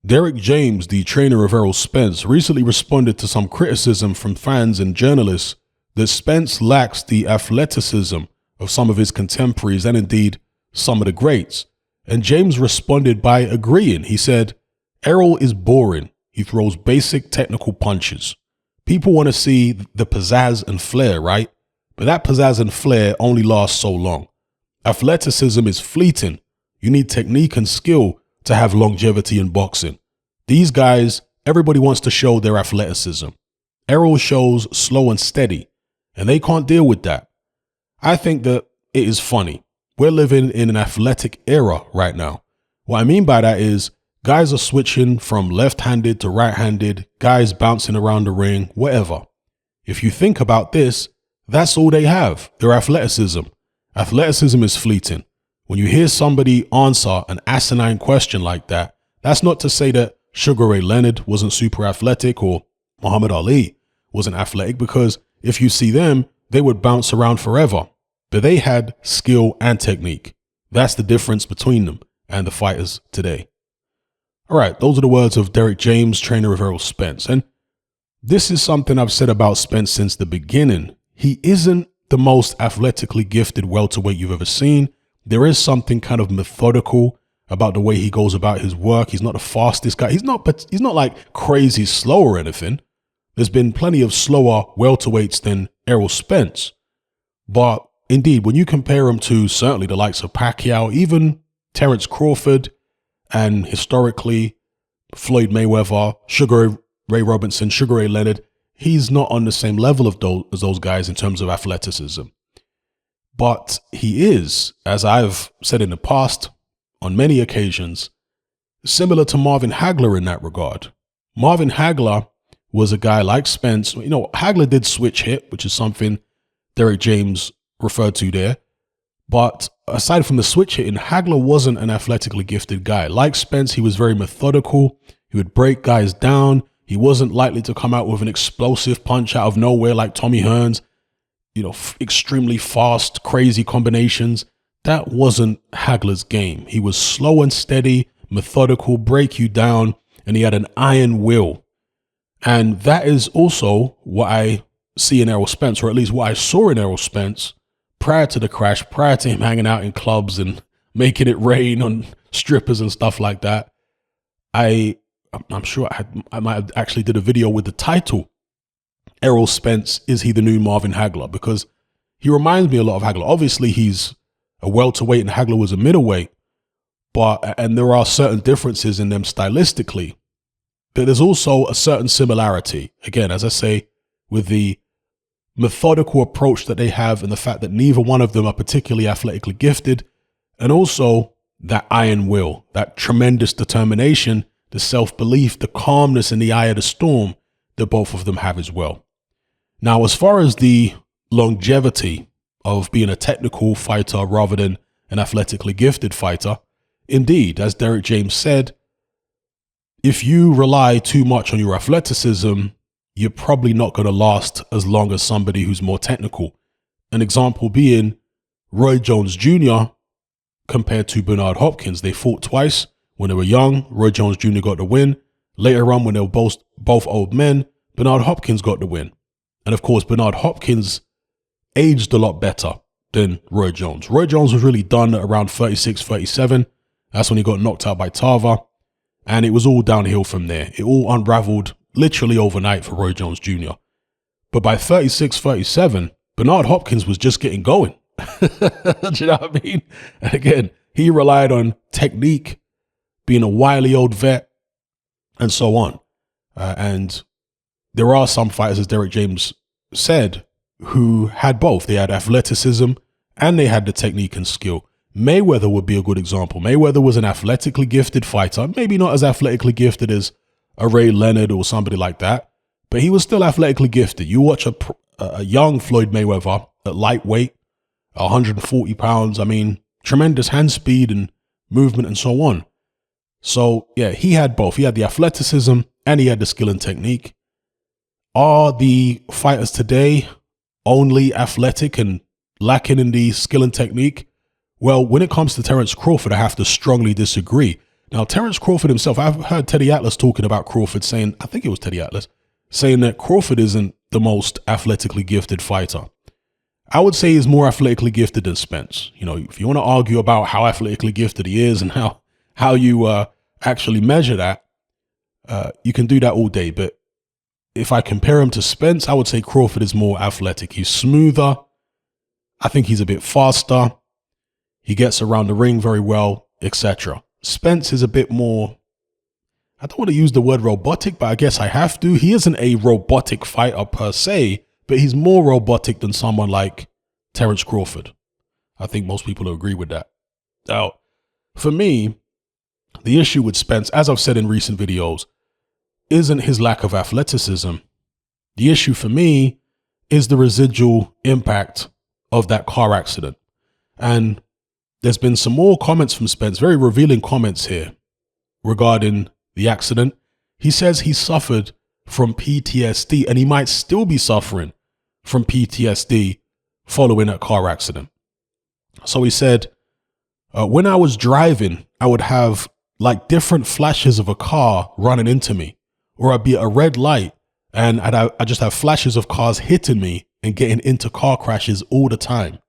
Derrick James, the trainer of Errol Spence, recently responded to some criticism from fans and journalists that Spence lacks the athleticism of some of his contemporaries and indeed some of the greats. And James responded by agreeing. He said, "Errol is boring. He throws basic technical punches. People want to see the pizzazz and flair, right? But that pizzazz and flair only lasts so long. Athleticism is fleeting. You need technique and skill to have longevity in boxing. These guys, everybody wants to show their athleticism. Errol shows slow and steady, and they can't deal with that." I think that it is funny. We're living in an athletic era right now. What I mean by that is guys are switching from left-handed to right-handed, guys bouncing around the ring, whatever. If you think about this, that's all they have, their athleticism. Athleticism is fleeting. When you hear somebody answer an asinine question like that, that's not to say that Sugar Ray Leonard wasn't super athletic or Muhammad Ali wasn't athletic, because if you see them, they would bounce around forever. But they had skill and technique. That's the difference between them and the fighters today. All right, those are the words of Derrick James, trainer of Errol Spence. And this is something I've said about Spence since the beginning. He isn't the most athletically gifted welterweight you've ever seen. There is something kind of methodical about the way he goes about his work. He's not the fastest guy. He's not like crazy slow or anything. There's been plenty of slower welterweights than Errol Spence. But indeed, when you compare him to certainly the likes of Pacquiao, even Terence Crawford, and historically Floyd Mayweather, Sugar Ray Robinson, Sugar Ray Leonard, he's not on the same level of as those guys in terms of athleticism. But he is, as I've said in the past, on many occasions, similar to Marvin Hagler in that regard. Marvin Hagler was a guy like Spence. You know, Hagler did switch hit, which is something Derrick James referred to there. But aside from the switch hitting, Hagler wasn't an athletically gifted guy. Like Spence, he was very methodical. He would break guys down. He wasn't likely to come out with an explosive punch out of nowhere like Tommy Hearns. You know, extremely fast, crazy combinations. That wasn't Hagler's game. He was slow and steady, methodical, break you down, and he had an iron will. And that is also what I see in Errol Spence, or at least what I saw in Errol Spence prior to the crash, prior to him hanging out in clubs and making it rain on strippers and stuff like that. I'm sure I might have actually did a video with the title, Errol Spence, Is He the New Marvin Hagler? Because he reminds me a lot of Hagler. Obviously, he's a welterweight and Hagler was a middleweight, and there are certain differences in them stylistically. But there's also a certain similarity, again, as I say, with the methodical approach that they have and the fact that neither one of them are particularly athletically gifted, and also that iron will, that tremendous determination, the self-belief, the calmness in the eye of the storm that both of them have as well. Now, as far as the longevity of being a technical fighter rather than an athletically gifted fighter, indeed, as Derrick James said, if you rely too much on your athleticism, you're probably not going to last as long as somebody who's more technical. An example being Roy Jones Jr. compared to Bernard Hopkins. They fought twice. When they were young, Roy Jones Jr. got the win. Later on, when they were both old men, Bernard Hopkins got the win. And of course, Bernard Hopkins aged a lot better than Roy Jones. Roy Jones was really done at around 36, 37. That's when he got knocked out by Tava. And it was all downhill from there. It all unraveled literally overnight for Roy Jones Jr. But by 36, 37, Bernard Hopkins was just getting going. Do you know what I mean? And again, he relied on technique, being a wily old vet, and so on. And there are some fighters, as Derrick James said, who had both. They had athleticism and they had the technique and skill. Mayweather would be a good example. Mayweather was an athletically gifted fighter, maybe not as athletically gifted as a Ray Leonard or somebody like that, but he was still athletically gifted. You watch a young Floyd Mayweather at lightweight, 140 pounds, I mean, tremendous hand speed and movement and so on. So yeah, he had both. He had the athleticism and he had the skill and technique. Are the fighters today only athletic and lacking in the skill and technique? Well, when it comes to Terence Crawford, I have to strongly disagree, Now, Terence Crawford himself, I've heard Teddy Atlas talking about Crawford saying, I think it was Teddy Atlas, saying that Crawford isn't the most athletically gifted fighter. I would say he's more athletically gifted than Spence. You know, if you want to argue about how athletically gifted he is and how you actually measure that, you can do that all day. But if I compare him to Spence, I would say Crawford is more athletic. He's smoother. I think he's a bit faster. He gets around the ring very well, etc. Spence is a bit more, I don't want to use the word robotic, but I guess I have to. He isn't a robotic fighter per se, but he's more robotic than someone like Terence Crawford. I think most people will agree with that. Now, for me, the issue with Spence, as I've said in recent videos, isn't his lack of athleticism. The issue for me is the residual impact of that car accident. And there's been some more comments from Spence, very revealing comments here regarding the accident. He says he suffered from PTSD and he might still be suffering from PTSD following a car accident. So he said, when I was driving, I would have like different flashes of a car running into me, or I'd be at a red light and I just have flashes of cars hitting me and getting into car crashes all the time.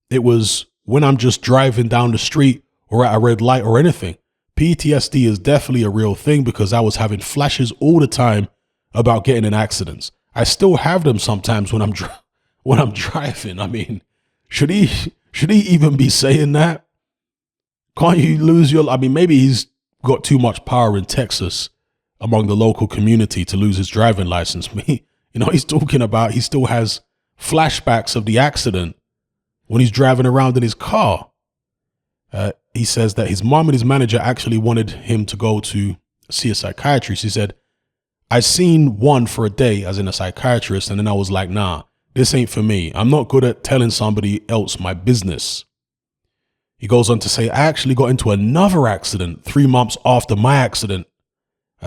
It was when I'm just driving down the street or at a red light or anything. PTSD is definitely a real thing because I was having flashes all the time about getting in accidents. I still have them sometimes when I'm driving. I mean, should he even be saying that? Can't you lose your? I mean, maybe he's got too much power in Texas among the local community to lose his driving license. He's talking about he still has flashbacks of the accident when he's driving around in his car. He says that his mom and his manager actually wanted him to go to see a psychiatrist. He said, I seen one for a day as in a psychiatrist, and then I was like, nah, this ain't for me. I'm not good at telling somebody else my business. He goes on to say, I actually got into another accident 3 months after my accident.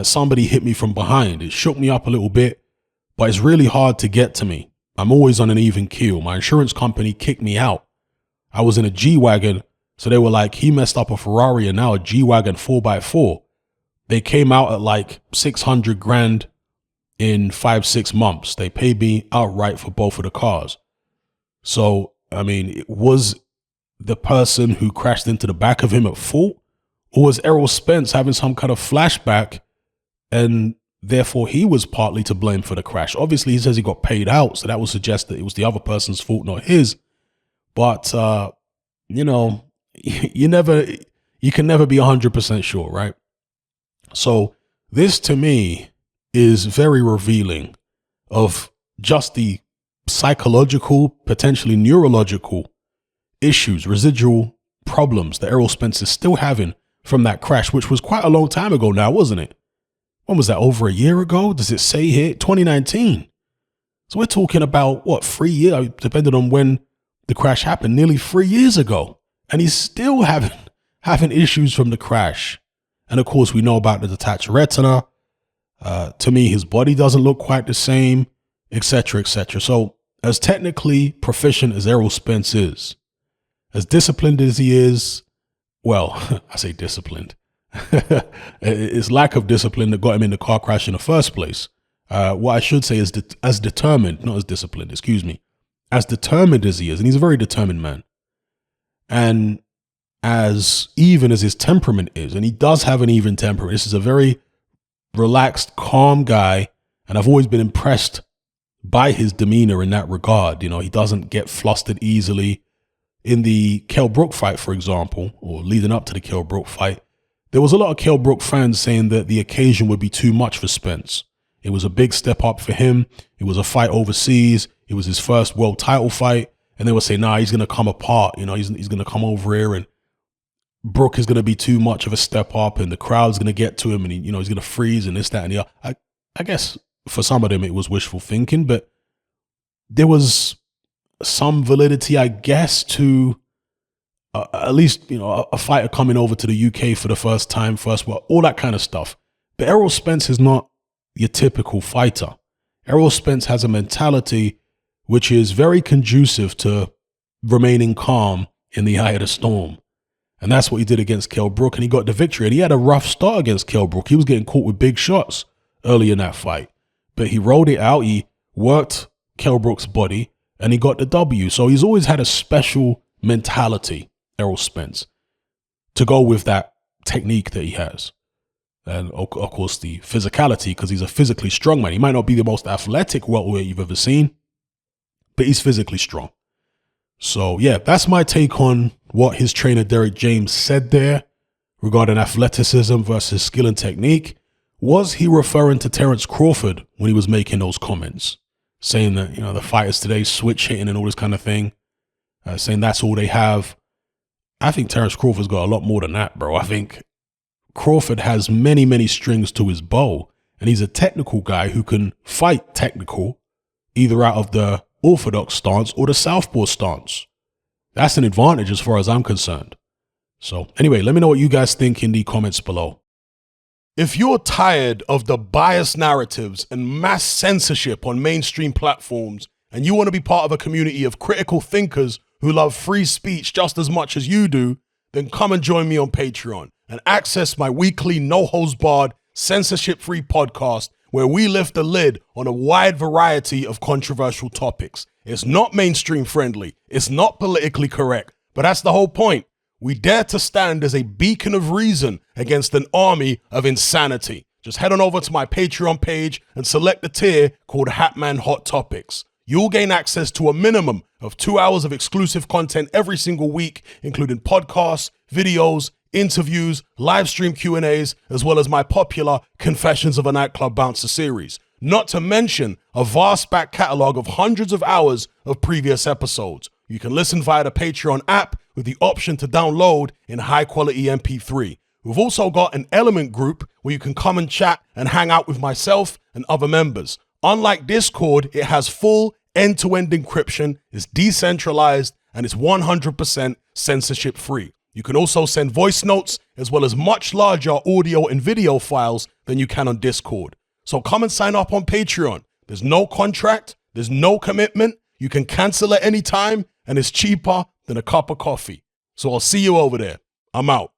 Somebody hit me from behind. It shook me up a little bit, but it's really hard to get to me. I'm always on an even keel. My insurance company kicked me out. I was in a G-Wagon, so they were like, he messed up a Ferrari and now a G-Wagon 4x4. They came out at like 600 grand in 5-6 months. They paid me outright for both of the cars. So, I mean, was the person who crashed into the back of him at fault? Or was Errol Spence having some kind of flashback and therefore he was partly to blame for the crash? Obviously, he says he got paid out, so that would suggest that it was the other person's fault, not his. But, you can never be 100% sure, right? So this to me is very revealing of just the psychological, potentially neurological issues, residual problems that Errol Spence is still having from that crash, which was quite a long time ago now, wasn't it? When was that, over a year ago? Does it say here? 2019. So we're talking about, what, 3 years, depending on when the crash happened, nearly 3 years ago. And he's still having issues from the crash. And of course, we know about the detached retina. To me, his body doesn't look quite the same, etc., etc. So as technically proficient as Errol Spence is, as disciplined as he is, well, I say disciplined. It's lack of discipline that got him in the car crash in the first place. What I should say is as determined, not as disciplined, excuse me, as determined as he is, and he's a very determined man. And as even as his temperament is, and he does have an even temperament. This is a very relaxed, calm guy, and I've always been impressed by his demeanor in that regard. You know, he doesn't get flustered easily. In the Kell Brook fight, for example, or leading up to the Kell Brook fight, there was a lot of Kell Brook fans saying that the occasion would be too much for Spence. It was a big step up for him. It was a fight overseas. It was his first world title fight. And they would say, nah, he's going to come apart. You know, he's going to come over here and Brook is going to be too much of a step up and the crowd's going to get to him and he's going to freeze and this, that, and the other. I guess for some of them it was wishful thinking, but there was some validity, I guess, to at least, a fighter coming over to the UK for the first time, all that kind of stuff. But Errol Spence is not your typical fighter. Errol Spence has a mentality which is very conducive to remaining calm in the eye of the storm. And that's what he did against Kell Brook, and he got the victory. And he had a rough start against Kell Brook. He was getting caught with big shots early in that fight. But he rolled it out. He worked Kell Brook's body, and he got the W. So he's always had a special mentality, Errol Spence, to go with that technique that he has. And of course, the physicality, because he's a physically strong man. He might not be the most athletic welterweight you've ever seen, but he's physically strong. So yeah, that's my take on what his trainer Derrick James said there regarding athleticism versus skill and technique. Was he referring to Terence Crawford when he was making those comments, saying that, the fighters today switch hitting and all this kind of thing, saying that's all they have? I think Terence Crawford's got a lot more than that, bro. I think Crawford has many, many strings to his bow, and he's a technical guy who can fight technical, either out of the orthodox stance or the southpaw stance. That's an advantage as far as I'm concerned. So anyway, let me know what you guys think in the comments below. If you're tired of the biased narratives and mass censorship on mainstream platforms, and you want to be part of a community of critical thinkers who love free speech just as much as you do, then come and join me on Patreon and access my weekly no-holds-barred, censorship-free podcast where we lift the lid on a wide variety of controversial topics. It's not mainstream friendly, it's not politically correct, but that's the whole point. We dare to stand as a beacon of reason against an army of insanity. Just head on over to my Patreon page and select the tier called Hatman Hot Topics. You'll gain access to a minimum of 2 hours of exclusive content every single week, including podcasts, videos, interviews, live stream Q&As, as well as my popular Confessions of a Nightclub Bouncer series. Not to mention a vast back catalog of hundreds of hours of previous episodes. You can listen via the Patreon app with the option to download in high quality MP3. We've also got an Element group where you can come and chat and hang out with myself and other members. Unlike Discord, it has full end-to-end encryption, is decentralized, and it's 100% censorship free. You can also send voice notes as well as much larger audio and video files than you can on Discord. So come and sign up on Patreon. There's no contract, there's no commitment. You can cancel at any time, and it's cheaper than a cup of coffee. So I'll see you over there. I'm out.